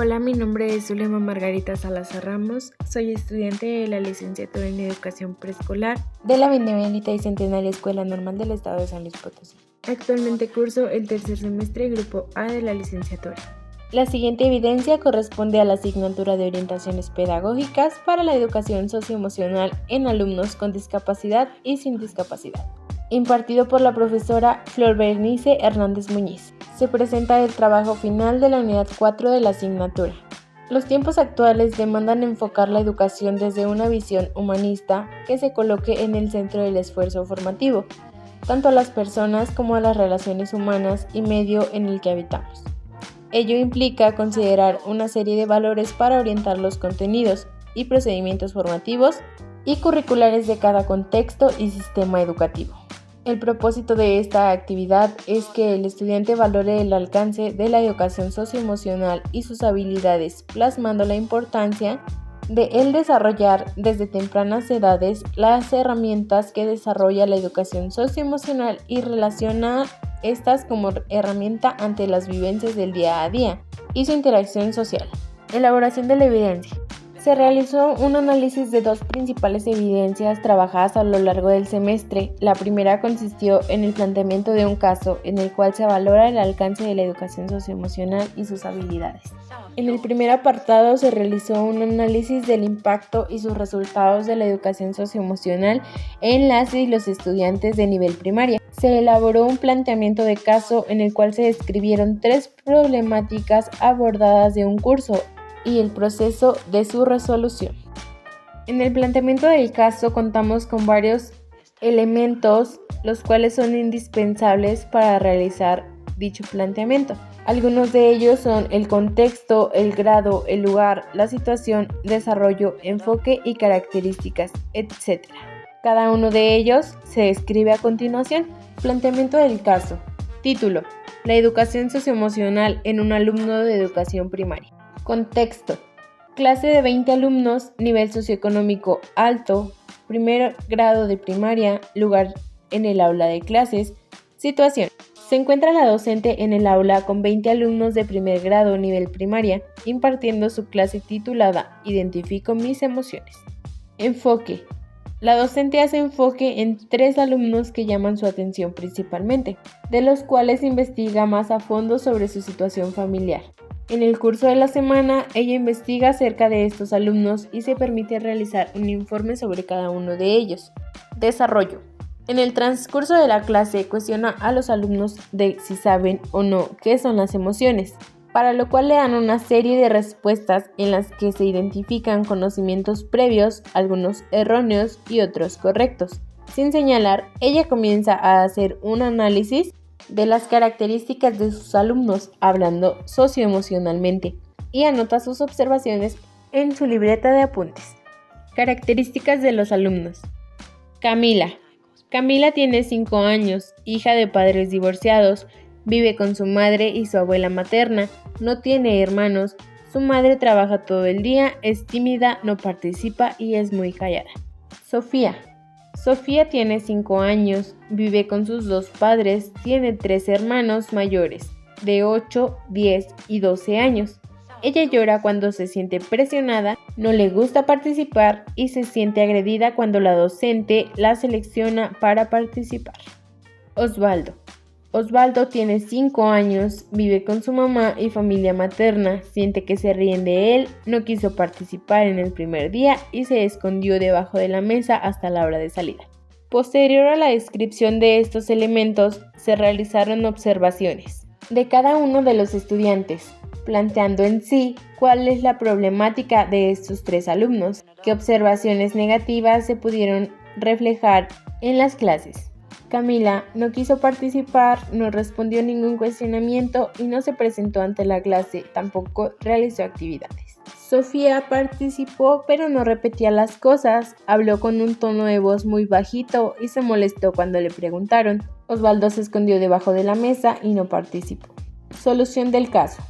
Hola, mi nombre es Zulema Margarita Salazar Ramos, soy estudiante de la licenciatura en Educación Preescolar de la Benemérita y Centenaria Escuela Normal del Estado de San Luis Potosí. Actualmente curso el tercer semestre Grupo A de la licenciatura. La siguiente evidencia corresponde a la asignatura de orientaciones pedagógicas para la educación socioemocional en alumnos con discapacidad y sin discapacidad, impartido por la profesora Flor Berenice Hernández Muñiz. Se presenta el trabajo final de la unidad 4 de la asignatura. Los tiempos actuales demandan enfocar la educación desde una visión humanista que se coloque en el centro del esfuerzo formativo, tanto a las personas como a las relaciones humanas y medio en el que habitamos. Ello implica considerar una serie de valores para orientar los contenidos y procedimientos formativos y curriculares de cada contexto y sistema educativo. El propósito de esta actividad es que el estudiante valore el alcance de la educación socioemocional y sus habilidades, plasmando la importancia de el desarrollar desde tempranas edades las herramientas que desarrolla la educación socioemocional y relaciona estas como herramienta ante las vivencias del día a día y su interacción social. Elaboración de la evidencia. Se realizó un análisis de dos principales evidencias trabajadas a lo largo del semestre. La primera consistió en el planteamiento de un caso en el cual se valora el alcance de la educación socioemocional y sus habilidades. En el primer apartado se realizó un análisis del impacto y sus resultados de la educación socioemocional en las y los estudiantes de nivel primaria. Se elaboró un planteamiento de caso en el cual se describieron tres problemáticas abordadas de un curso y el proceso de su resolución. En el planteamiento del caso contamos con varios elementos, los cuales son indispensables para realizar dicho planteamiento. Algunos de ellos son el contexto, el grado, el lugar, la situación, desarrollo, enfoque y características, etc. Cada uno de ellos se describe a continuación. Planteamiento del caso. Título: La educación socioemocional en un alumno de educación primaria. Contexto: clase de 20 alumnos, nivel socioeconómico alto, primer grado de primaria, lugar en el aula de clases. Situación: se encuentra la docente en el aula con 20 alumnos de primer grado nivel primaria, impartiendo su clase titulada Identifico mis emociones. Enfoque: la docente hace enfoque en 3 alumnos que llaman su atención principalmente, de los cuales investiga más a fondo sobre su situación familiar. En el curso de la semana, ella investiga acerca de estos alumnos y se permite realizar un informe sobre cada uno de ellos. Desarrollo: en el transcurso de la clase cuestiona a los alumnos de si saben o no qué son las emociones, para lo cual le dan una serie de respuestas en las que se identifican conocimientos previos, algunos erróneos y otros correctos. Sin señalar, ella comienza a hacer un análisis de las características de sus alumnos, hablando socioemocionalmente, y anota sus observaciones en su libreta de apuntes. Características de los alumnos. Camila. Camila tiene 5 años, hija de padres divorciados, vive con su madre y su abuela materna, no tiene hermanos, su madre trabaja todo el día, es tímida, no participa y es muy callada. Sofía. Sofía tiene 5 años, vive con sus 2 padres, tiene 3 hermanos mayores, de 8, 10 y 12 años. Ella llora cuando se siente presionada, no le gusta participar y se siente agredida cuando la docente la selecciona para participar. Osvaldo. Osvaldo tiene 5 años, vive con su mamá y familia materna, siente que se ríen de él, no quiso participar en el primer día y se escondió debajo de la mesa hasta la hora de salida. Posterior a la descripción de estos elementos, se realizaron observaciones de cada uno de los estudiantes, planteando en sí cuál es la problemática de estos 3 alumnos, qué observaciones negativas se pudieron reflejar en las clases. Camila no quiso participar, no respondió ningún cuestionamiento y no se presentó ante la clase, tampoco realizó actividades. Sofía participó pero no repetía las cosas, habló con un tono de voz muy bajito y se molestó cuando le preguntaron. Osvaldo se escondió debajo de la mesa y no participó. Solución del caso.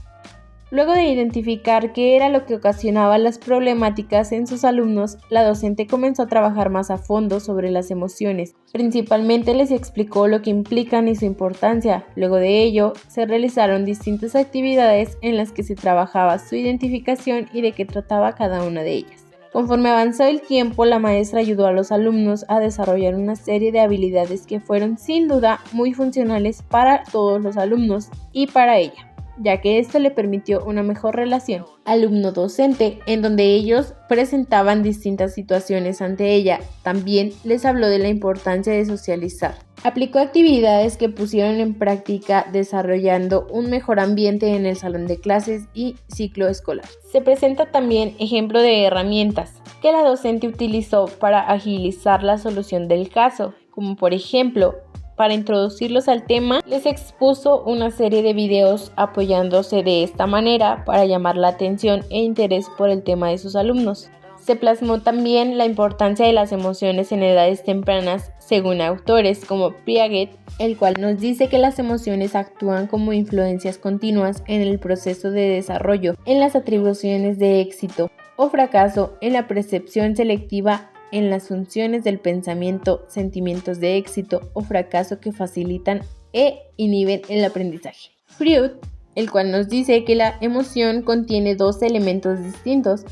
Luego de identificar qué era lo que ocasionaba las problemáticas en sus alumnos, la docente comenzó a trabajar más a fondo sobre las emociones. Principalmente les explicó lo que implican y su importancia. Luego de ello, se realizaron distintas actividades en las que se trabajaba su identificación y de qué trataba cada una de ellas. Conforme avanzó el tiempo, la maestra ayudó a los alumnos a desarrollar una serie de habilidades que fueron sin duda muy funcionales para todos los alumnos y para ella, ya que esto le permitió una mejor relación alumno-docente, en donde ellos presentaban distintas situaciones ante ella. También les habló de la importancia de socializar. Aplicó actividades que pusieron en práctica, desarrollando un mejor ambiente en el salón de clases y ciclo escolar. Se presenta también ejemplo de herramientas que la docente utilizó para agilizar la solución del caso, como por ejemplo, para introducirlos al tema, les expuso una serie de videos apoyándose de esta manera para llamar la atención e interés por el tema de sus alumnos. Se plasmó también la importancia de las emociones en edades tempranas, según autores como Piaget, el cual nos dice que las emociones actúan como influencias continuas en el proceso de desarrollo, en las atribuciones de éxito o fracaso, en la percepción selectiva, en las funciones del pensamiento, sentimientos de éxito o fracaso que facilitan e inhiben el aprendizaje. Freud, el cual nos dice que la emoción contiene dos elementos distintos.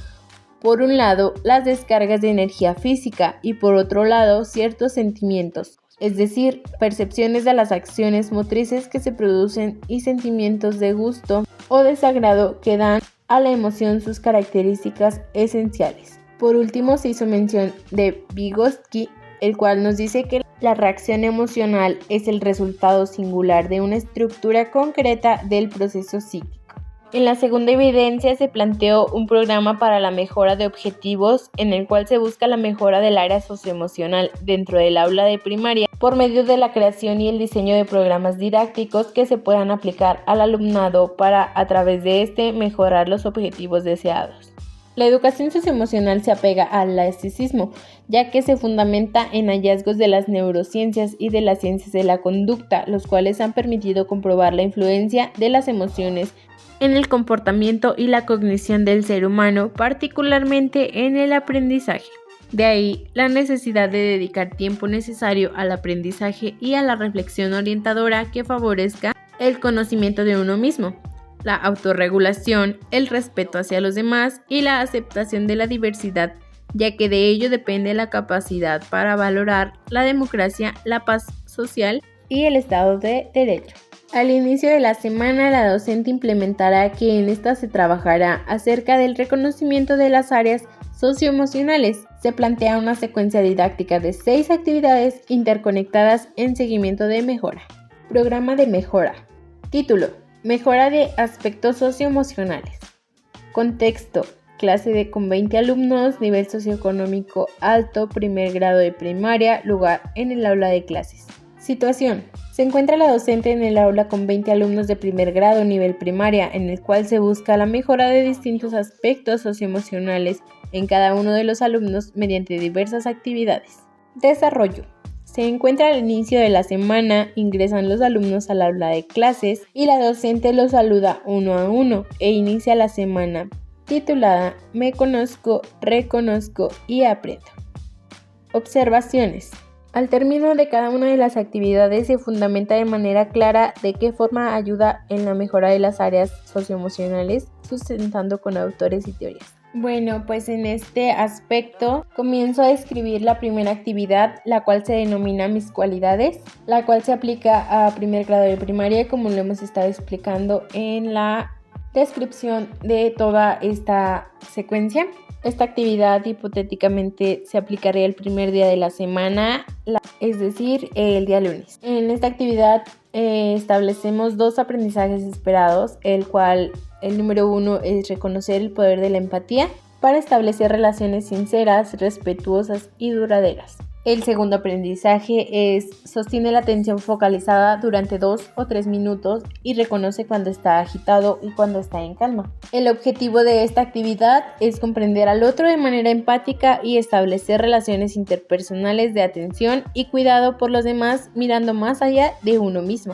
Por un lado, las descargas de energía física y por otro lado, ciertos sentimientos, es decir, percepciones de las acciones motrices que se producen y sentimientos de gusto o desagrado que dan a la emoción sus características esenciales. Por último, se hizo mención de Vygotsky, el cual nos dice que la reacción emocional es el resultado singular de una estructura concreta del proceso psíquico. En la segunda evidencia se planteó un programa para la mejora de objetivos en el cual se busca la mejora del área socioemocional dentro del aula de primaria por medio de la creación y el diseño de programas didácticos que se puedan aplicar al alumnado para, a través de este, mejorar los objetivos deseados. La educación socioemocional se apega al laicismo, ya que se fundamenta en hallazgos de las neurociencias y de las ciencias de la conducta, los cuales han permitido comprobar la influencia de las emociones en el comportamiento y la cognición del ser humano, particularmente en el aprendizaje. De ahí la necesidad de dedicar tiempo necesario al aprendizaje y a la reflexión orientadora que favorezca el conocimiento de uno mismo, la autorregulación, el respeto hacia los demás y la aceptación de la diversidad, ya que de ello depende la capacidad para valorar la democracia, la paz social y el Estado de Derecho. Al inicio de la semana, la docente implementará que en esta se trabajará acerca del reconocimiento de las áreas socioemocionales. Se plantea una secuencia didáctica de 6 actividades interconectadas en seguimiento de mejora. Programa de mejora. Título: Mejora de aspectos socioemocionales. Contexto: clase con 20 alumnos, nivel socioeconómico alto, primer grado de primaria, lugar en el aula de clases. Situación: se encuentra la docente en el aula con 20 alumnos de primer grado nivel primaria, en el cual se busca la mejora de distintos aspectos socioemocionales en cada uno de los alumnos mediante diversas actividades. Desarrollo: se encuentra al inicio de la semana, ingresan los alumnos al aula de clases y la docente los saluda uno a uno e inicia la semana titulada Me conozco, reconozco y aprendo. Observaciones: al término de cada una de las actividades se fundamenta de manera clara de qué forma ayuda en la mejora de las áreas socioemocionales, sustentando con autores y teorías. Bueno, pues en este aspecto comienzo a escribir la primera actividad, la cual se denomina Mis cualidades, la cual se aplica a primer grado de primaria, como lo hemos estado explicando en la descripción de toda esta secuencia. Esta actividad hipotéticamente se aplicaría el primer día de la semana, es decir, el día lunes. En esta actividad establecemos 2 aprendizajes esperados, el cual el número 1 es reconocer el poder de la empatía para establecer relaciones sinceras, respetuosas y duraderas. El segundo aprendizaje es sostiene la atención focalizada durante 2 o 3 minutos y reconoce cuando está agitado y cuando está en calma. El objetivo de esta actividad es comprender al otro de manera empática y establecer relaciones interpersonales de atención y cuidado por los demás mirando más allá de uno mismo.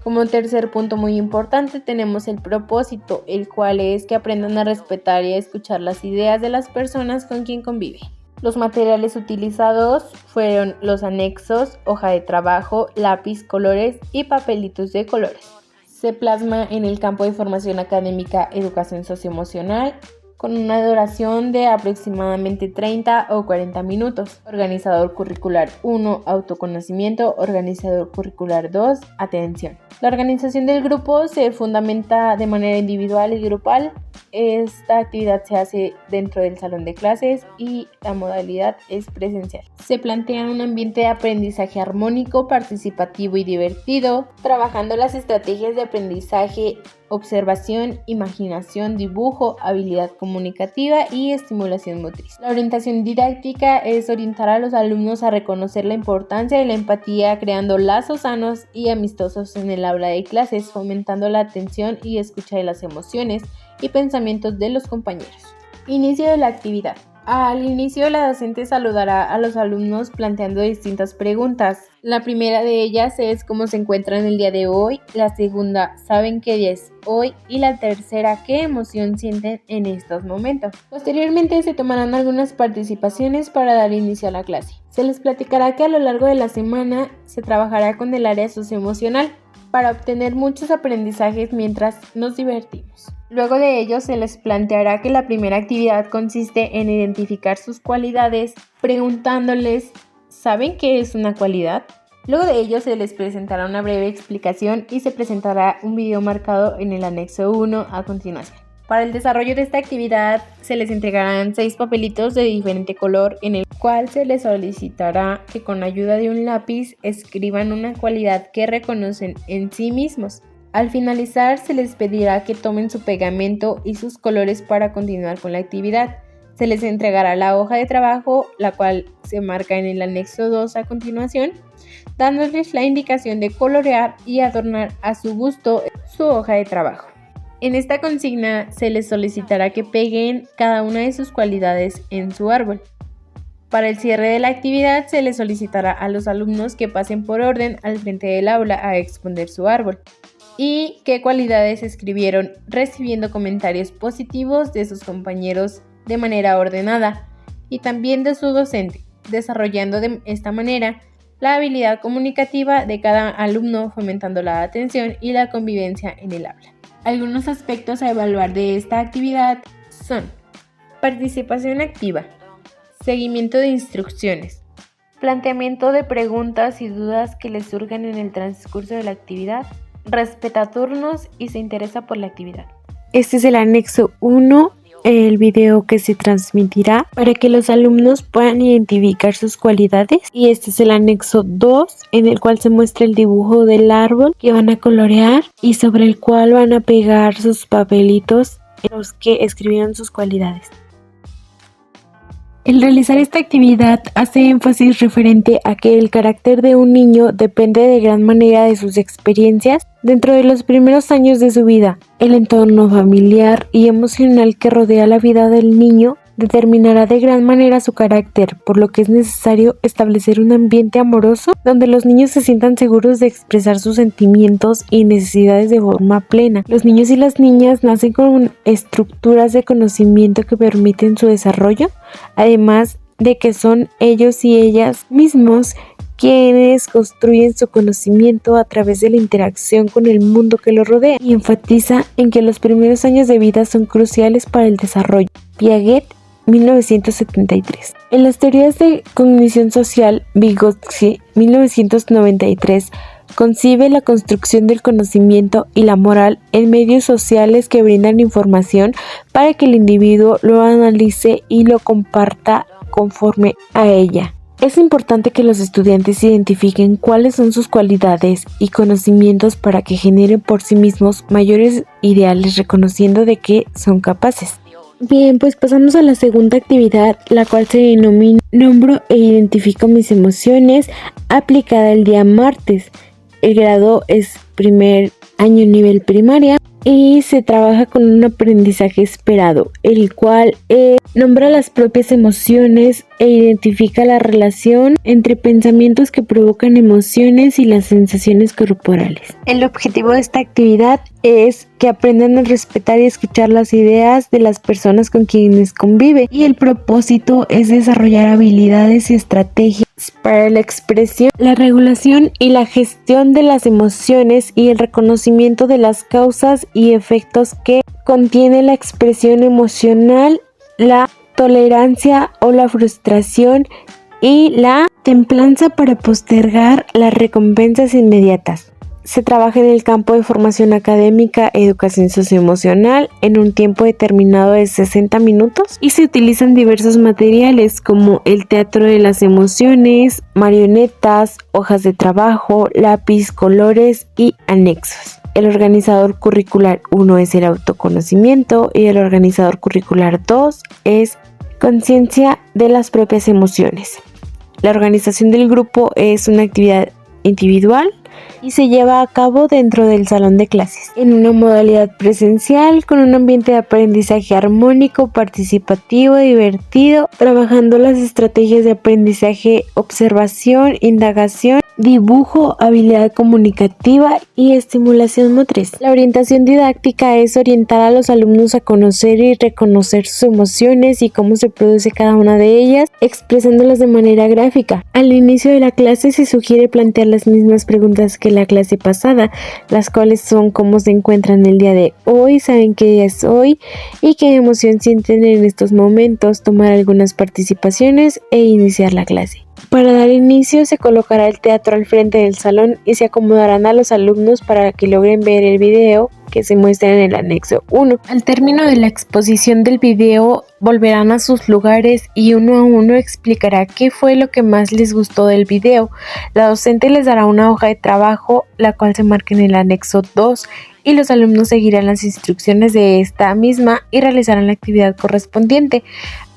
Como tercer punto muy importante tenemos el propósito, el cual es que aprendan a respetar y a escuchar las ideas de las personas con quien conviven. Los materiales utilizados fueron los anexos, hoja de trabajo, lápiz, colores y papelitos de colores. Se plasma en el campo de formación académica educación socioemocional con una duración de aproximadamente 30 o 40 minutos. Organizador curricular 1, autoconocimiento. Organizador curricular 2, atención. La organización del grupo se fundamenta de manera individual y grupal. Esta actividad se hace dentro del salón de clases y la modalidad es presencial. Se plantea un ambiente de aprendizaje armónico, participativo y divertido, trabajando las estrategias de aprendizaje, observación, imaginación, dibujo, habilidad comunicativa y estimulación motriz. La orientación didáctica es orientar a los alumnos a reconocer la importancia de la empatía, creando lazos sanos y amistosos en el aula de clases, fomentando la atención y escucha de las emociones y pensamientos de los compañeros. Inicio de la actividad. Al inicio, la docente saludará a los alumnos planteando distintas preguntas. La primera de ellas es cómo se encuentran el día de hoy, la segunda, ¿saben qué día es hoy? Y la tercera, ¿qué emoción sienten en estos momentos? Posteriormente se tomarán algunas participaciones para dar inicio a la clase. Se les platicará que a lo largo de la semana se trabajará con el área socioemocional para obtener muchos aprendizajes mientras nos divertimos. Luego de ello se les planteará que la primera actividad consiste en identificar sus cualidades, preguntándoles ¿saben qué es una cualidad? Luego de ello se les presentará una breve explicación y se presentará un video marcado en el anexo 1 a continuación. Para el desarrollo de esta actividad se les entregarán 6 papelitos de diferente color en el cual se les solicitará que con ayuda de un lápiz escriban una cualidad que reconocen en sí mismos. Al finalizar se les pedirá que tomen su pegamento y sus colores para continuar con la actividad. Se les entregará la hoja de trabajo, la cual se marca en el anexo 2 a continuación, dándoles la indicación de colorear y adornar a su gusto su hoja de trabajo. En esta consigna se les solicitará que peguen cada una de sus cualidades en su árbol. Para el cierre de la actividad se les solicitará a los alumnos que pasen por orden al frente del aula a exponer su árbol y qué cualidades escribieron, recibiendo comentarios positivos de sus compañeros de manera ordenada y también de su docente, desarrollando de esta manera la habilidad comunicativa de cada alumno, fomentando la atención y la convivencia en el aula. Algunos aspectos a evaluar de esta actividad son participación activa, seguimiento de instrucciones, planteamiento de preguntas y dudas que les surjan en el transcurso de la actividad, respeta turnos y se interesa por la actividad. Este es el anexo 1, el video que se transmitirá para que los alumnos puedan identificar sus cualidades, y este es el anexo 2 en el cual se muestra el dibujo del árbol que van a colorear y sobre el cual van a pegar sus papelitos en los que escribieron sus cualidades. El realizar esta actividad hace énfasis referente a que el carácter de un niño depende de gran manera de sus experiencias dentro de los primeros años de su vida. El entorno familiar y emocional que rodea la vida del niño determinará de gran manera su carácter, por lo que es necesario establecer un ambiente amoroso donde los niños se sientan seguros de expresar sus sentimientos y necesidades de forma plena. Los niños y las niñas nacen con estructuras de conocimiento que permiten su desarrollo, además de que son ellos y ellas mismos quienes construyen su conocimiento a través de la interacción con el mundo que los rodea, y enfatiza en que los primeros años de vida son cruciales para el desarrollo. Piaget, 1973. En las teorías de cognición social, Vygotsky, 1993, concibe la construcción del conocimiento y la moral en medios sociales que brindan información para que el individuo lo analice y lo comparta conforme a ella. Es importante que los estudiantes identifiquen cuáles son sus cualidades y conocimientos para que generen por sí mismos mayores ideales, reconociendo de qué son capaces. Bien, pues pasamos a la segunda actividad, la cual se denomina Nombro e identifico mis emociones, aplicada el día martes. El grado es primer año nivel primaria. y se trabaja con un aprendizaje esperado, el cual nombra las propias emociones e identifica la relación entre pensamientos que provocan emociones y las sensaciones corporales. El objetivo de esta actividad es que aprendan a respetar y escuchar las ideas de las personas con quienes convive, y el propósito es desarrollar habilidades y estrategias para la expresión, la regulación y la gestión de las emociones y el reconocimiento de las causas y efectos que contiene la expresión emocional, la tolerancia o la frustración y la templanza para postergar las recompensas inmediatas. Se trabaja en el campo de formación académica, educación socioemocional en un tiempo determinado de 60 minutos y se utilizan diversos materiales como el teatro de las emociones, marionetas, hojas de trabajo, lápiz, colores y anexos. El organizador curricular 1 es el autoconocimiento y el organizador curricular 2 es conciencia de las propias emociones. La organización del grupo es una actividad individual y se lleva a cabo dentro del salón de clases, en una modalidad presencial con un ambiente de aprendizaje armónico, participativo, divertido, trabajando las estrategias de aprendizaje, observación, indagación, dibujo, habilidad comunicativa y estimulación motriz. La orientación didáctica es orientar a los alumnos a conocer y reconocer sus emociones y cómo se produce cada una de ellas, expresándolas de manera gráfica. Al inicio de la clase se sugiere plantear las mismas preguntas que la clase pasada, las cuales son cómo se encuentran el día de hoy, saben qué día es hoy y qué emoción sienten en estos momentos, tomar algunas participaciones e iniciar la clase. Para dar inicio se colocará el teatro al frente del salón y se acomodarán a los alumnos para que logren ver el video que se muestra en el anexo 1. Al término de la exposición del video volverán a sus lugares y uno a uno explicará qué fue lo que más les gustó del video. La docente les dará una hoja de trabajo, la cual se marca en el anexo 2, y los alumnos seguirán las instrucciones de esta misma y realizarán la actividad correspondiente.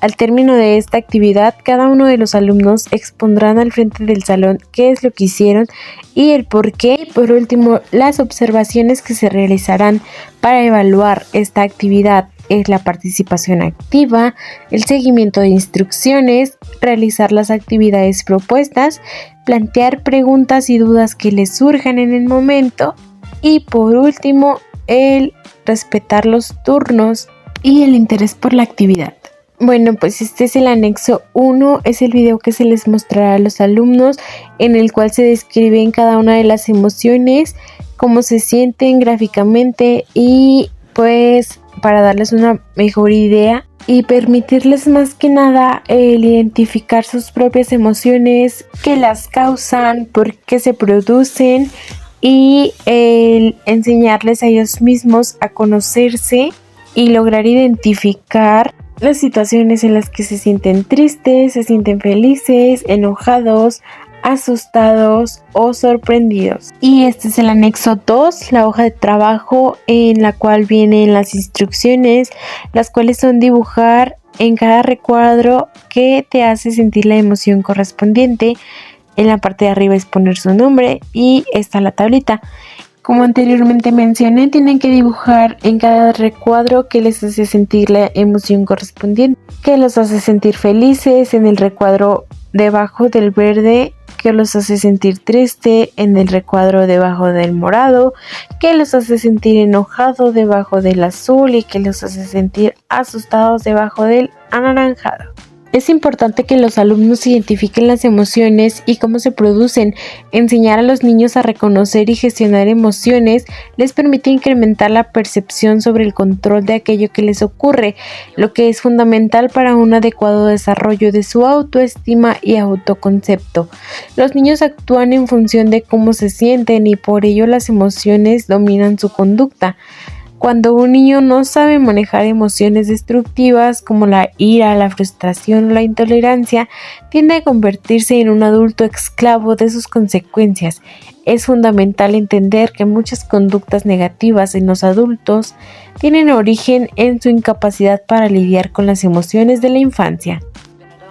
Al término de esta actividad, cada uno de los alumnos expondrán al frente del salón qué es lo que hicieron y el por qué, y por último, las observaciones que se realizarán para evaluar esta actividad. Es la participación activa, el seguimiento de instrucciones, realizar las actividades propuestas, plantear preguntas y dudas que les surjan en el momento y por último el respetar los turnos y el interés por la actividad. Bueno, pues este es el anexo 1, es el video que se les mostrará a los alumnos en el cual se describen cada una de las emociones, cómo se sienten gráficamente y pues para darles una mejor idea y permitirles más que nada el identificar sus propias emociones, qué las causan, por qué se producen y el enseñarles a ellos mismos a conocerse y lograr identificar las situaciones en las que se sienten tristes, se sienten felices, enojados, asustados o sorprendidos. Y este es el anexo 2, la hoja de trabajo en la cual vienen las instrucciones, las cuales son dibujar en cada recuadro que te hace sentir la emoción correspondiente. En la parte de arriba es poner su nombre y está la tablita. Como anteriormente mencioné, tienen que dibujar en cada recuadro que les hace sentir la emoción correspondiente, que los hace sentir felices, en el recuadro debajo del verde, que los hace sentir triste, en el recuadro debajo del morado, que los hace sentir enojados debajo del azul y que los hace sentir asustados debajo del anaranjado. Es importante que los alumnos identifiquen las emociones y cómo se producen. Enseñar a los niños a reconocer y gestionar emociones les permite incrementar la percepción sobre el control de aquello que les ocurre, lo que es fundamental para un adecuado desarrollo de su autoestima y autoconcepto. Los niños actúan en función de cómo se sienten y por ello las emociones dominan su conducta. Cuando un niño no sabe manejar emociones destructivas como la ira, la frustración o la intolerancia, tiende a convertirse en un adulto esclavo de sus consecuencias. Es fundamental entender que muchas conductas negativas en los adultos tienen origen en su incapacidad para lidiar con las emociones de la infancia.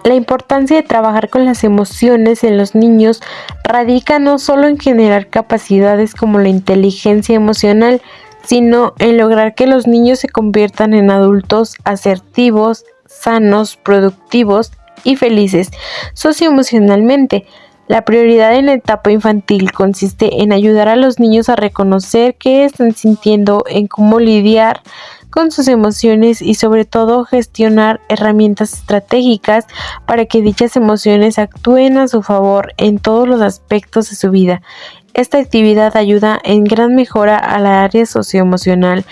La importancia de trabajar con las emociones en los niños radica no solo en generar capacidades como la inteligencia emocional, sino en lograr que los niños se conviertan en adultos asertivos, sanos, productivos y felices socioemocionalmente. La prioridad en la etapa infantil consiste en ayudar a los niños a reconocer qué están sintiendo, en cómo lidiar con sus emociones y sobre todo gestionar herramientas estratégicas para que dichas emociones actúen a su favor en todos los aspectos de su vida. Esta actividad ayuda en gran mejora a la área socioemocional,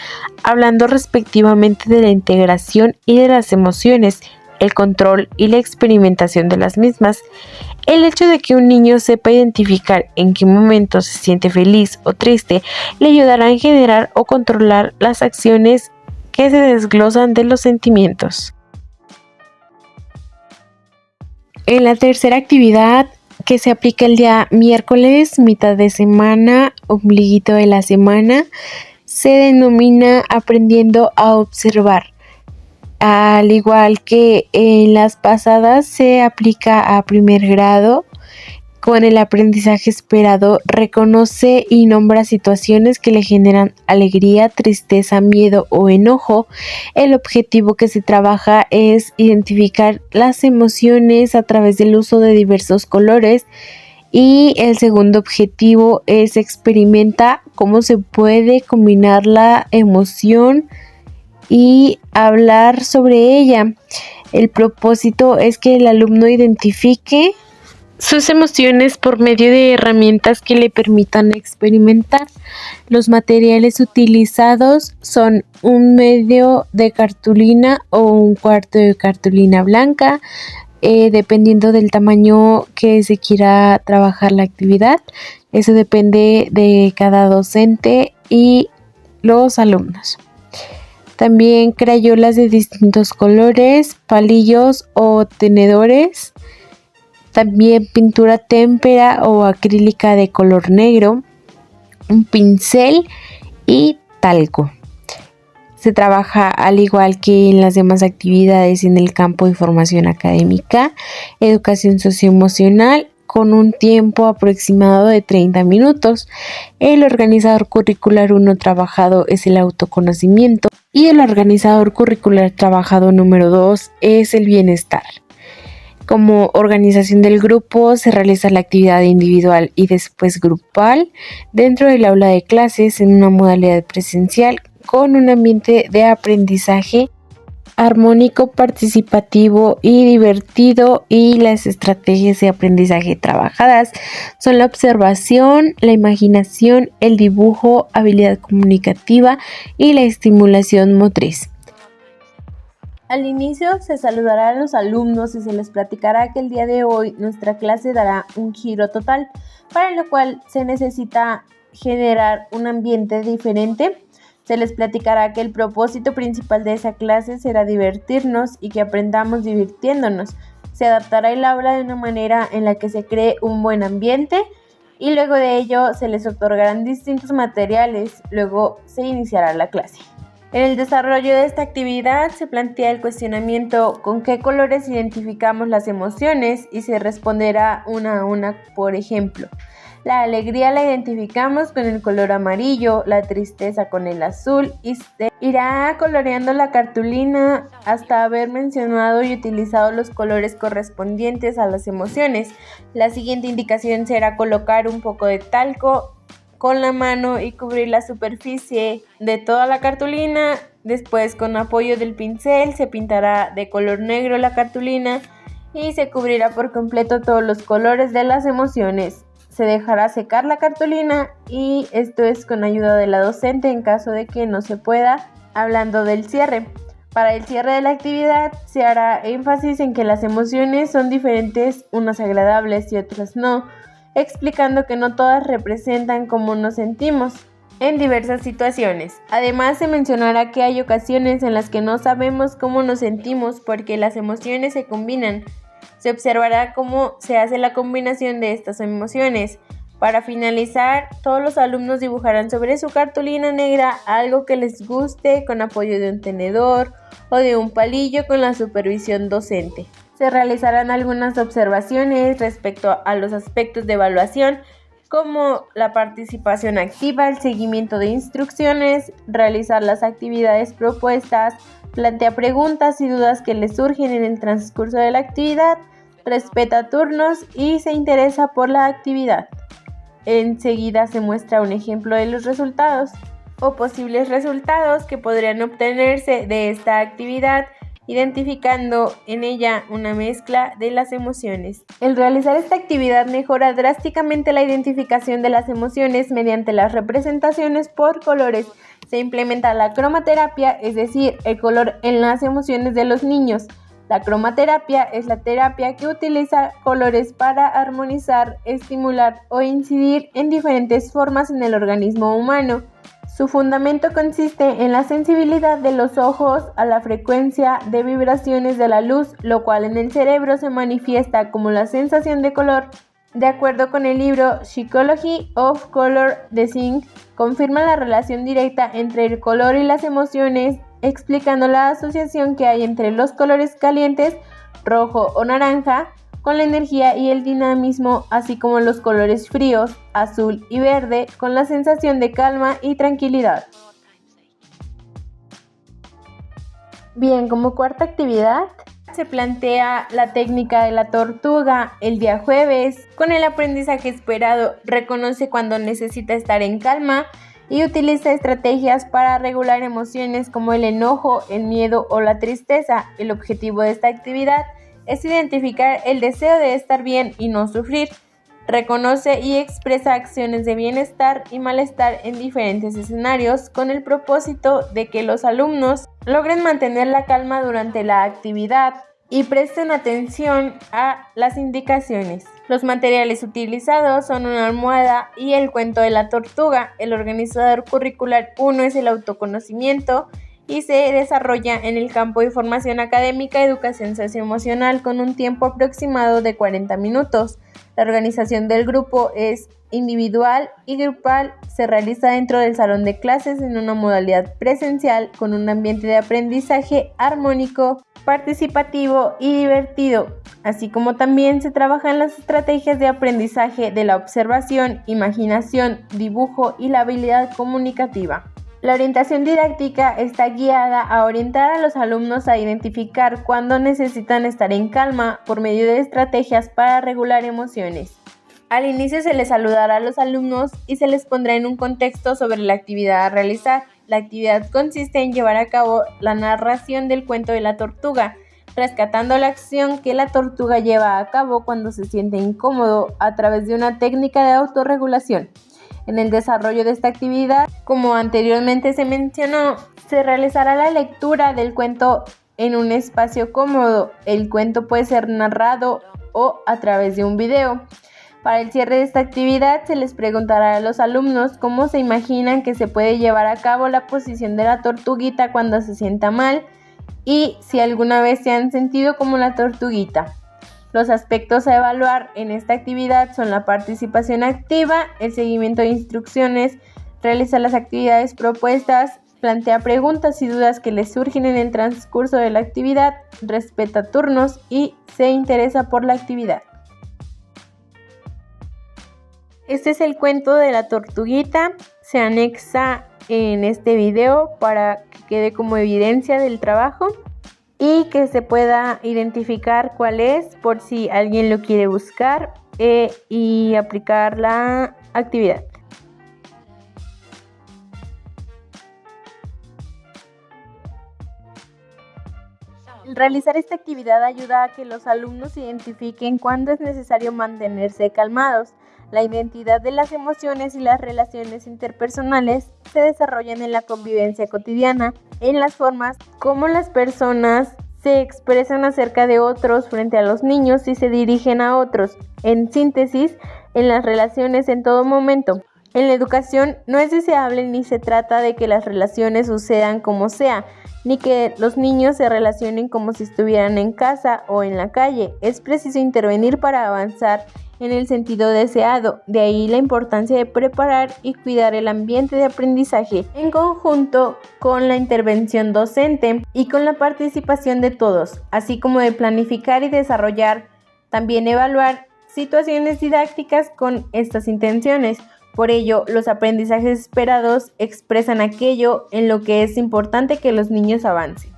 hablando respectivamente de la integración y de las emociones, el control y la experimentación de las mismas. El hecho de que un niño sepa identificar en qué momento se siente feliz o triste le ayudará a generar o controlar las acciones que se desglosan de los sentimientos. En la tercera actividad, que se aplica el día miércoles, mitad de semana, ombliguito de la semana, se denomina aprendiendo a observar. Al igual que en las pasadas, se aplica a primer grado. Con el aprendizaje esperado, reconoce y nombra situaciones que le generan alegría, tristeza, miedo o enojo. El objetivo que se trabaja es identificar las emociones a través del uso de diversos colores. Y el segundo objetivo es experimenta cómo se puede combinar la emoción y hablar sobre ella. El propósito es que el alumno identifique sus emociones por medio de herramientas que le permitan experimentar. Los materiales utilizados son un medio de cartulina o un cuarto de cartulina blanca, dependiendo del tamaño que se quiera trabajar la actividad. Eso depende de cada docente y los alumnos. También crayolas de distintos colores, palillos o tenedores. También pintura témpera o acrílica de color negro, un pincel y talco. Se trabaja al igual que en las demás actividades en el campo de formación académica, educación socioemocional, con un tiempo aproximado de 30 minutos. El organizador curricular 1 trabajado es el autoconocimiento y el organizador curricular trabajado número 2 es el bienestar. Como organización del grupo se realiza la actividad individual y después grupal dentro del aula de clases en una modalidad presencial con un ambiente de aprendizaje armónico, participativo y divertido. Y las estrategias de aprendizaje trabajadas son la observación, la imaginación, el dibujo, habilidad comunicativa y la estimulación motriz. Al inicio se saludará a los alumnos y se les platicará que el día de hoy nuestra clase dará un giro total, para lo cual se necesita generar un ambiente diferente. Se les platicará que el propósito principal de esa clase será divertirnos y que aprendamos divirtiéndonos. Se adaptará el aula de una manera en la que se cree un buen ambiente y luego de ello se les otorgarán distintos materiales. Luego se iniciará la clase. En el desarrollo de esta actividad se plantea el cuestionamiento con qué colores identificamos las emociones y se responderá una a una. Por ejemplo, la alegría la identificamos con el color amarillo, la tristeza con el azul y se irá coloreando la cartulina hasta haber mencionado y utilizado los colores correspondientes a las emociones. La siguiente indicación será colocar un poco de talco con la mano y cubrir la superficie de toda la cartulina. Después, con apoyo del pincel, se pintará de color negro la cartulina y se cubrirá por completo todos los colores de las emociones. Se dejará secar la cartulina y esto es con ayuda de la docente en caso de que no se pueda. Hablando del cierre. Para el cierre de la actividad se hará énfasis en que las emociones son diferentes, unas agradables y otras no, explicando que no todas representan cómo nos sentimos en diversas situaciones. Además, se mencionará que hay ocasiones en las que no sabemos cómo nos sentimos porque las emociones se combinan. Se observará cómo se hace la combinación de estas emociones. Para finalizar, todos los alumnos dibujarán sobre su cartulina negra algo que les guste con apoyo de un tenedor o de un palillo con la supervisión docente. Se realizarán algunas observaciones respecto a los aspectos de evaluación, como la participación activa, el seguimiento de instrucciones, realizar las actividades propuestas, plantea preguntas y dudas que le surgen en el transcurso de la actividad, respeta turnos y se interesa por la actividad. Enseguida se muestra un ejemplo de los resultados o posibles resultados que podrían obtenerse de esta actividad, identificando en ella una mezcla de las emociones. El realizar esta actividad mejora drásticamente la identificación de las emociones mediante las representaciones por colores. Se implementa la cromaterapia, es decir, el color en las emociones de los niños. La cromaterapia es la terapia que utiliza colores para armonizar, estimular o incidir en diferentes formas en el organismo humano. Su fundamento consiste en la sensibilidad de los ojos a la frecuencia de vibraciones de la luz, lo cual en el cerebro se manifiesta como la sensación de color. De acuerdo con el libro Psychology of Color de Singh, confirma la relación directa entre el color y las emociones, explicando la asociación que hay entre los colores calientes, rojo o naranja, con la energía y el dinamismo, así como los colores fríos, azul y verde, con la sensación de calma y tranquilidad. Bien, como cuarta actividad, se plantea la técnica de la tortuga. El día jueves, con el aprendizaje esperado, reconoce cuando necesita estar en calma y utiliza estrategias para regular emociones como el enojo, el miedo o la tristeza. El objetivo de esta actividad es identificar el deseo de estar bien y no sufrir. Reconoce y expresa acciones de bienestar y malestar en diferentes escenarios con el propósito de que los alumnos logren mantener la calma durante la actividad y presten atención a las indicaciones. Los materiales utilizados son una almohada y el cuento de la tortuga. El organizador curricular 1 es el autoconocimiento y se desarrolla en el campo de formación académica, educación socioemocional con un tiempo aproximado de 40 minutos. La organización del grupo es individual y grupal, se realiza dentro del salón de clases en una modalidad presencial con un ambiente de aprendizaje armónico, participativo y divertido, así como también se trabajan las estrategias de aprendizaje de la observación, imaginación, dibujo y la habilidad comunicativa. La orientación didáctica está guiada a orientar a los alumnos a identificar cuándo necesitan estar en calma por medio de estrategias para regular emociones. Al inicio se les saludará a los alumnos y se les pondrá en un contexto sobre la actividad a realizar. La actividad consiste en llevar a cabo la narración del cuento de la tortuga, rescatando la acción que la tortuga lleva a cabo cuando se siente incómodo a través de una técnica de autorregulación. En el desarrollo de esta actividad, como anteriormente se mencionó, se realizará la lectura del cuento en un espacio cómodo. El cuento puede ser narrado o a través de un video. Para el cierre de esta actividad se les preguntará a los alumnos cómo se imaginan que se puede llevar a cabo la posición de la tortuguita cuando se sienta mal y si alguna vez se han sentido como la tortuguita. Los aspectos a evaluar en esta actividad son la participación activa, el seguimiento de instrucciones, realiza las actividades propuestas, plantea preguntas y dudas que les surgen en el transcurso de la actividad, respeta turnos y se interesa por la actividad. Este es el cuento de la tortuguita, se anexa en este video para que quede como evidencia del trabajo y que se pueda identificar cuál es por si alguien lo quiere buscar y aplicar la actividad. Realizar esta actividad ayuda a que los alumnos identifiquen cuándo es necesario mantenerse calmados. La identidad de las emociones y las relaciones interpersonales se desarrollan en la convivencia cotidiana, en las formas como las personas se expresan acerca de otros frente a los niños y se dirigen a otros. En síntesis, en las relaciones en todo momento. En la educación no es deseable ni se trata de que las relaciones sucedan como sea, ni que los niños se relacionen como si estuvieran en casa o en la calle. Es preciso intervenir para avanzar en el sentido deseado. De ahí la importancia de preparar y cuidar el ambiente de aprendizaje en conjunto con la intervención docente y con la participación de todos, así como de planificar y desarrollar, también evaluar situaciones didácticas con estas intenciones. Por ello, los aprendizajes esperados expresan aquello en lo que es importante que los niños avancen.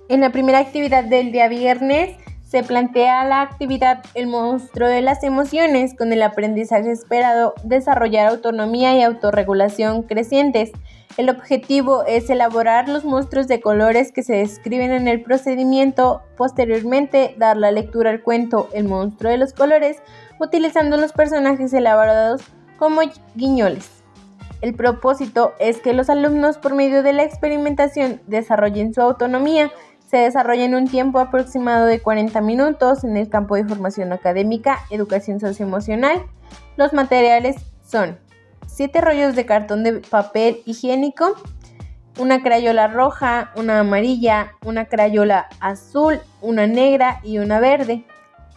En la primera actividad del día viernes, se plantea la actividad El monstruo de las emociones con el aprendizaje esperado desarrollar autonomía y autorregulación crecientes. El objetivo es elaborar los monstruos de colores que se describen en el procedimiento, posteriormente dar la lectura al cuento El monstruo de los colores utilizando los personajes elaborados como guiñoles. El propósito es que los alumnos por medio de la experimentación desarrollen su autonomía. Se desarrolla en un tiempo aproximado de 40 minutos en el campo de formación académica, educación socioemocional. Los materiales son 7 rollos de cartón de papel higiénico, una crayola roja, una amarilla, una crayola azul, una negra y una verde,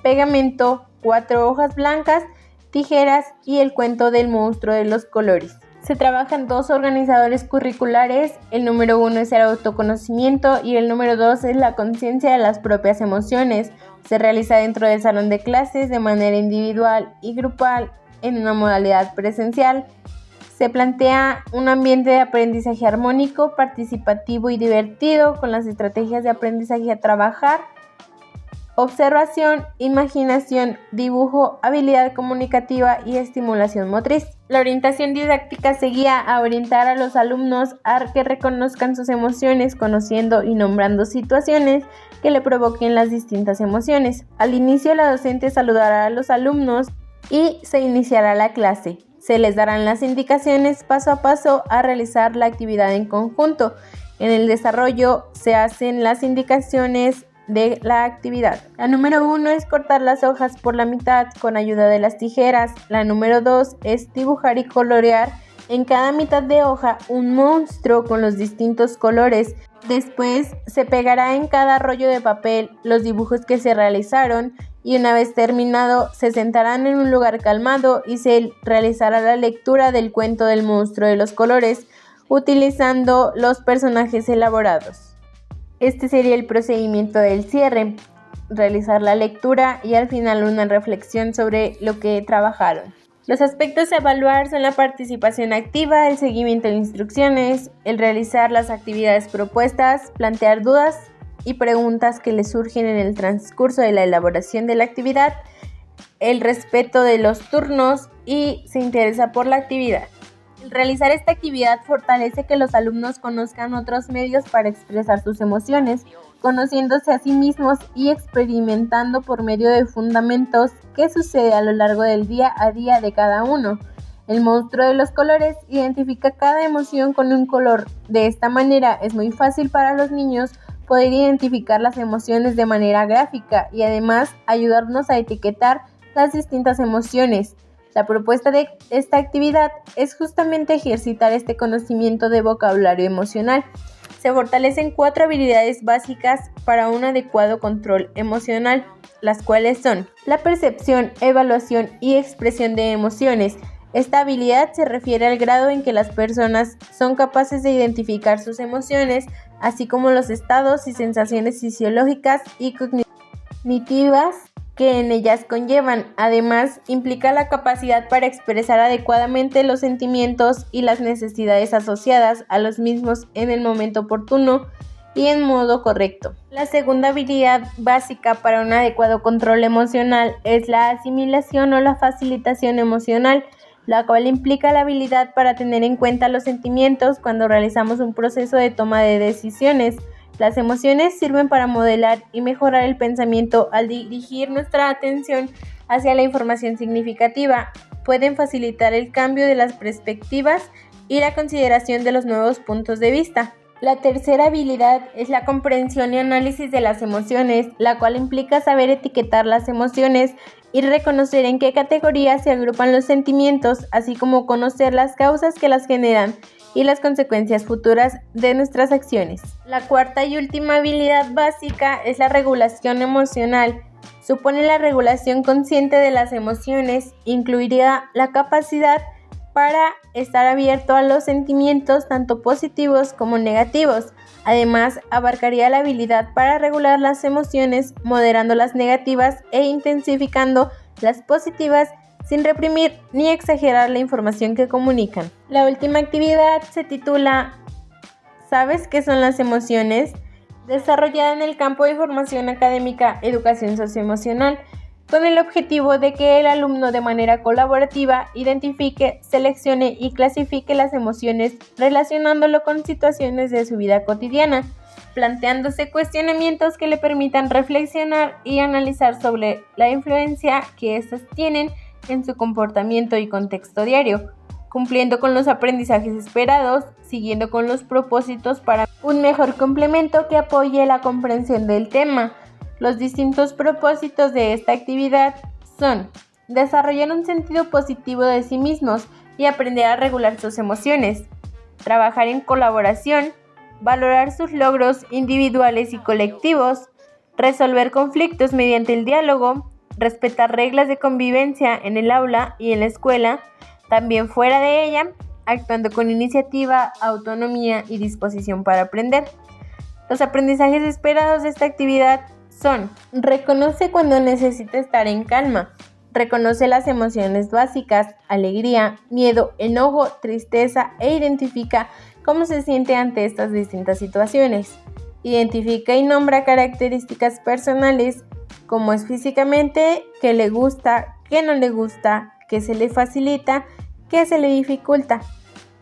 pegamento, 4 hojas blancas, tijeras y el cuento del monstruo de los colores. Se trabajan 2 organizadores curriculares, el número 1 es el autoconocimiento y el número 2 es la conciencia de las propias emociones. Se realiza dentro del salón de clases de manera individual y grupal en una modalidad presencial. Se plantea un ambiente de aprendizaje armónico, participativo y divertido con las estrategias de aprendizaje a trabajar: observación, imaginación, dibujo, habilidad comunicativa y estimulación motriz. La orientación didáctica se guía a orientar a los alumnos a que reconozcan sus emociones, conociendo y nombrando situaciones que le provoquen las distintas emociones. Al inicio, la docente saludará a los alumnos y se iniciará la clase. Se les darán las indicaciones paso a paso a realizar la actividad en conjunto. En el desarrollo se hacen las indicaciones de la actividad. La número 1 es cortar las hojas por la mitad con ayuda de las tijeras. La número 2 es dibujar y colorear en cada mitad de hoja un monstruo con los distintos colores. Después se pegará en cada rollo de papel los dibujos que se realizaron y una vez terminado se sentarán en un lugar calmado y se realizará la lectura del cuento del monstruo de los colores utilizando los personajes elaborados. Este sería el procedimiento del cierre: realizar la lectura y al final una reflexión sobre lo que trabajaron. Los aspectos a evaluar son la participación activa, el seguimiento de instrucciones, el realizar las actividades propuestas, plantear dudas y preguntas que les surgen en el transcurso de la elaboración de la actividad, el respeto de los turnos y se interesa por la actividad. El realizar esta actividad fortalece que los alumnos conozcan otros medios para expresar sus emociones, conociéndose a sí mismos y experimentando por medio de fundamentos qué sucede a lo largo del día a día de cada uno. El monstruo de los colores identifica cada emoción con un color. De esta manera es muy fácil para los niños poder identificar las emociones de manera gráfica y además ayudarnos a etiquetar las distintas emociones. La propuesta de esta actividad es justamente ejercitar este conocimiento de vocabulario emocional. Se fortalecen 4 habilidades básicas para un adecuado control emocional, las cuales son la percepción, evaluación y expresión de emociones. Esta habilidad se refiere al grado en que las personas son capaces de identificar sus emociones, así como los estados y sensaciones fisiológicas y cognitivas que en ellas conllevan. Además, implica la capacidad para expresar adecuadamente los sentimientos y las necesidades asociadas a los mismos en el momento oportuno y en modo correcto. La segunda habilidad básica para un adecuado control emocional es la asimilación o la facilitación emocional, la cual implica la habilidad para tener en cuenta los sentimientos cuando realizamos un proceso de toma de decisiones. Las emociones sirven para modelar y mejorar el pensamiento al dirigir nuestra atención hacia la información significativa. Pueden facilitar el cambio de las perspectivas y la consideración de los nuevos puntos de vista. La tercera habilidad es la comprensión y análisis de las emociones, la cual implica saber etiquetar las emociones y reconocer en qué categorías se agrupan los sentimientos, así como conocer las causas que las generan y las consecuencias futuras de nuestras acciones. La cuarta y última habilidad básica es la regulación emocional. Supone la regulación consciente de las emociones, incluiría la capacidad para estar abierto a los sentimientos tanto positivos como negativos, Además, abarcaría la habilidad para regular las emociones, moderando las negativas e intensificando las positivas sin reprimir ni exagerar la información que comunican. La última actividad se titula ¿Sabes qué son las emociones? Desarrollada en el campo de formación académica Educación Socioemocional, con el objetivo de que el alumno de manera colaborativa identifique, seleccione y clasifique las emociones relacionándolo con situaciones de su vida cotidiana, planteándose cuestionamientos que le permitan reflexionar y analizar sobre la influencia que éstas tienen en su comportamiento y contexto diario, cumpliendo con los aprendizajes esperados, siguiendo con los propósitos para un mejor complemento que apoye la comprensión del tema. Los distintos propósitos de esta actividad son desarrollar un sentido positivo de sí mismos y aprender a regular sus emociones, trabajar en colaboración, valorar sus logros individuales y colectivos, resolver conflictos mediante el diálogo, respetar reglas de convivencia en el aula y en la escuela, también fuera de ella, actuando con iniciativa, autonomía y disposición para aprender. Los aprendizajes esperados de esta actividad son: reconoce cuando necesita estar en calma, reconoce las emociones básicas, alegría, miedo, enojo, tristeza e identifica cómo se siente ante estas distintas situaciones. Identifica y nombra características personales como es físicamente, qué le gusta, qué no le gusta, qué se le facilita, qué se le dificulta.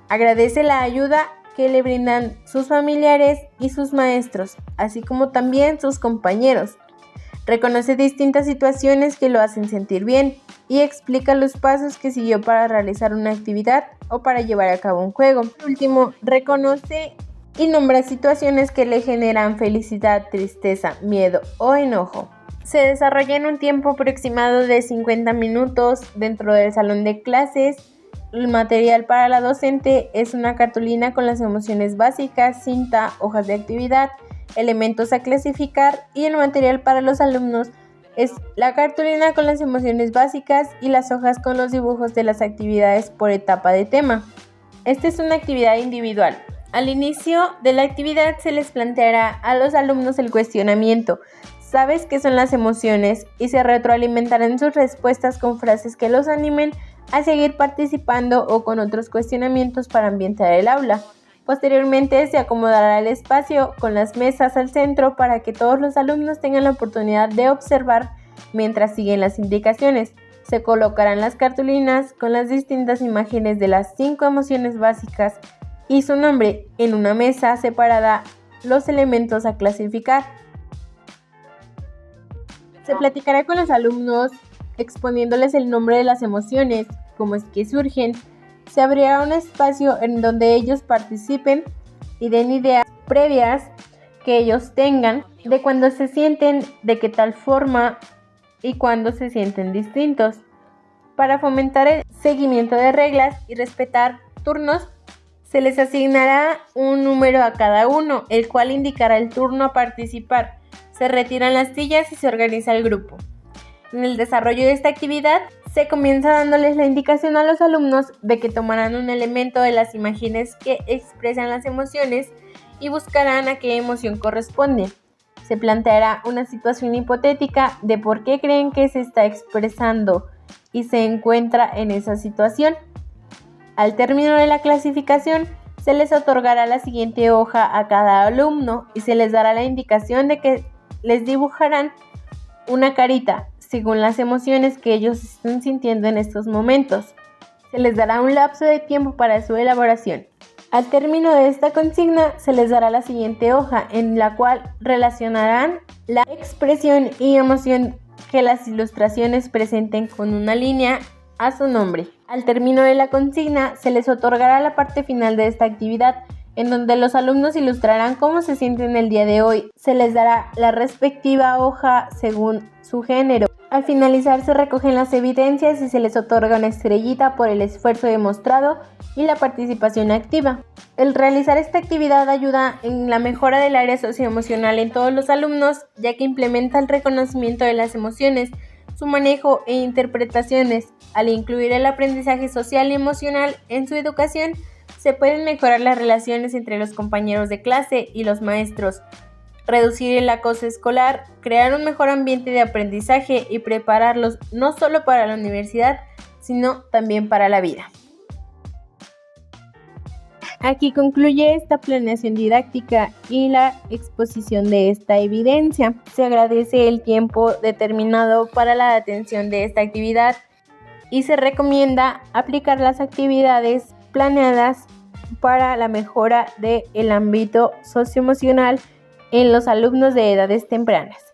Agradece la ayuda que le brindan sus familiares y sus maestros, así como también sus compañeros. Reconoce distintas situaciones que lo hacen sentir bien y explica los pasos que siguió para realizar una actividad o para llevar a cabo un juego. Por último, reconoce y nombra situaciones que le generan felicidad, tristeza, miedo o enojo. Se desarrolla en un tiempo aproximado de 50 minutos dentro del salón de clases. El material para la docente es una cartulina con las emociones básicas, cinta, hojas de actividad, elementos a clasificar, y el material para los alumnos es la cartulina con las emociones básicas y las hojas con los dibujos de las actividades por etapa de tema. Esta es una actividad individual. Al inicio de la actividad se les planteará a los alumnos el cuestionamiento: ¿sabes qué son las emociones? Y se retroalimentarán sus respuestas con frases que los animen a seguir participando o con otros cuestionamientos para ambientar el aula. Posteriormente se acomodará el espacio con las mesas al centro para que todos los alumnos tengan la oportunidad de observar mientras siguen las indicaciones. Se colocarán las cartulinas con las distintas imágenes de las 5 emociones básicas y su nombre. En una mesa separada los elementos a clasificar. Se platicará con los alumnos exponiéndoles el nombre de las emociones, cómo es que surgen. Se abrirá un espacio en donde ellos participen y den ideas previas que ellos tengan de cuándo se sienten, de qué tal forma y cuándo se sienten distintos. Para fomentar el seguimiento de reglas y respetar turnos, se les asignará un número a cada uno, el cual indicará el turno a participar. Se retiran las sillas y se organiza el grupo. En el desarrollo de esta actividad, se comienza dándoles la indicación a los alumnos de que tomarán un elemento de las imágenes que expresan las emociones y buscarán a qué emoción corresponde. Se planteará una situación hipotética de por qué creen que se está expresando y se encuentra en esa situación. Al término de la clasificación, se les otorgará la siguiente hoja a cada alumno y se les dará la indicación de que les dibujarán una carita según las emociones que ellos están sintiendo en estos momentos. Se les dará un lapso de tiempo para su elaboración. Al término de esta consigna, se les dará la siguiente hoja en la cual relacionarán la expresión y emoción que las ilustraciones presenten con una línea a su nombre. Al término de la consigna, se les otorgará la parte final de esta actividad, en donde los alumnos ilustrarán cómo se sienten el día de hoy. Se les dará la respectiva hoja según su género. Al finalizar se recogen las evidencias y se les otorga una estrellita por el esfuerzo demostrado y la participación activa. El realizar esta actividad ayuda en la mejora del área socioemocional en todos los alumnos, ya que implementa el reconocimiento de las emociones, su manejo e interpretaciones. Al incluir el aprendizaje social y emocional en su educación, Se pueden mejorar las relaciones entre los compañeros de clase y los maestros, reducir el acoso escolar, crear un mejor ambiente de aprendizaje y prepararlos no solo para la universidad, sino también para la vida. Aquí concluye esta planeación didáctica y la exposición de esta evidencia. Se agradece el tiempo determinado para la atención de esta actividad y se recomienda aplicar las actividades planeadas para la mejora del ámbito socioemocional en los alumnos de edades tempranas.